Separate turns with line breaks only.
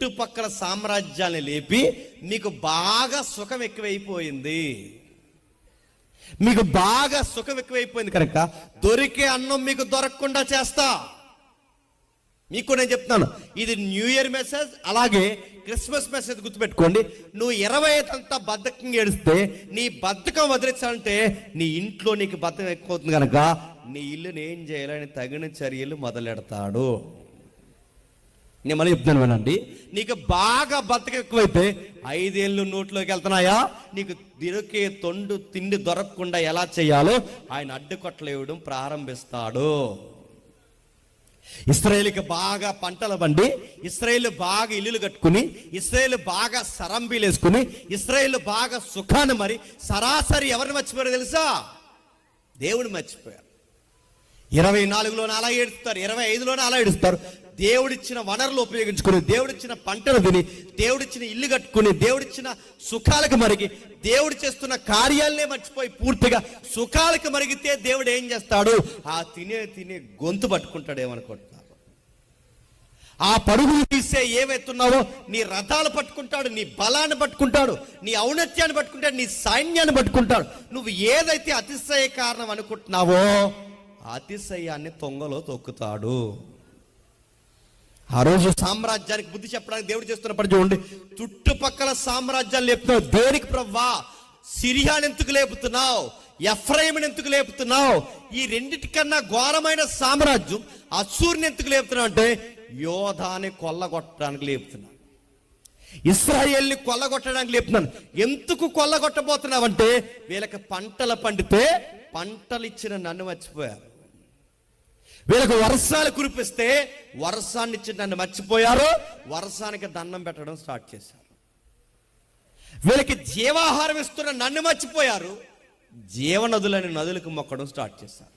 చుట్టుపక్కల సామ్రాజ్యాన్ని లేపి మీకు బాగా సుఖం ఎక్కువైపోయింది. మీకు బాగా సుఖం ఎక్కువైపోయింది కనుక దొరికే అన్నం మీకు దొరకకుండా చేస్తా. మీకు నేను చెప్తున్నాను, ఇది న్యూ ఇయర్ మెసేజ్, అలాగే క్రిస్మస్ మెసేజ్ గుర్తుపెట్టుకోండి. నువ్వు 25 అంతా బద్ధకంగా ఏడిస్తే నీ బద్ధకం వదిలించాలంటే నీ ఇంట్లో నీకు బద్ధకం ఎక్కువ అవుతుంది కనుక నీ ఇల్లుని ఏం చేయాలని తగిన చర్యలు మొదలెడతాడు. నేను మళ్ళీ చెప్తున్నాను వినండి. నీకు బాగా బద్ధకం ఎక్కువైతే 5 ఏళ్ళు నోట్లోకి వెళ్తున్నాయా, నీకు దొరికే తిండి దొరకకుండా ఎలా చేయాలో ఆయన అడ్డుకొట్టలు ఇవ్వడం ప్రారంభిస్తాడు. ఇశ్రాయేలుకి బాగా పంటలు పండి, ఇశ్రాయేలు బాగా ఇల్లులు కట్టుకుని, ఇశ్రాయేలు బాగా సరంబీలు వేసుకుని, ఇశ్రాయేలు బాగా సుఖాన్ని మరి సరాసరి ఎవరిని మర్చిపోయారు తెలుసా? దేవుడు మర్చిపోయారు. 24లోనే అలా ఏడుస్తారు, 25లోనే అలా ఏడుస్తారు. దేవుడిచ్చిన వనరులు ఉపయోగించుకుని, దేవుడిచ్చిన పంటలు తిని, దేవుడిచ్చిన ఇల్లు కట్టుకుని, దేవుడిచ్చిన సుఖాలకు మరిగి, దేవుడు చేస్తున్న కార్యాలనే మర్చిపోయి పూర్తిగా సుఖాలకు మరిగితే దేవుడు ఏం చేస్తాడు? ఆ తినే గొంతు పట్టుకుంటాడు. ఏమనుకుంటున్నారు? ఆ పరుగులు తీసే ఏవైతున్నావో నీ రథాలు పట్టుకుంటాడు, నీ బలాన్ని పట్టుకుంటాడు, నీ ఔన్నత్యాన్ని పట్టుకుంటాడు, నీ సైన్యాన్ని పట్టుకుంటాడు. నువ్వు ఏదైతే అతిశయ కారణం అనుకుంటున్నావో అతిశయాన్ని తొంగలో తొక్కుతాడు. ఆ రోజు సామ్రాజ్యానికి బుద్ధి చెప్పడానికి దేవుడు చేస్తున్నప్పుడు చూడండి, చుట్టుపక్కల సామ్రాజ్యాలు లేపుతున్నావు. దేనికి ప్రవ్వా? సిరియాని ఎందుకు లేపుతున్నావు? ఎఫ్రాయిముని ఎందుకు లేపుతున్నావు? ఈ రెండిటికన్నా ఘోరమైన సామ్రాజ్యం అశ్షూరుని ఎందుకు లేపుతున్నావు అంటే యోధాని కొల్లగొట్టడానికి లేపుతున్నాను, ఇశ్రాయేల్ని కొల్లగొట్టడానికి లేపుతున్నాను. ఎందుకు కొల్లగొట్టబోతున్నావు అంటే వీళ్ళకి పంటలు పండితే పంటలు ఇచ్చిన నన్ను మర్చిపోయారు. వీళ్ళకు వర్షాలు కురిపిస్తే వర్షాన్ని ఇచ్చి నన్ను మర్చిపోయారు, వర్షానికి దండం పెట్టడం స్టార్ట్ చేశారు. వీళ్ళకి జీవాహారం ఇస్తున్న నన్ను మర్చిపోయారు, జీవనదులని నదులకు మొక్కడం స్టార్ట్ చేశారు.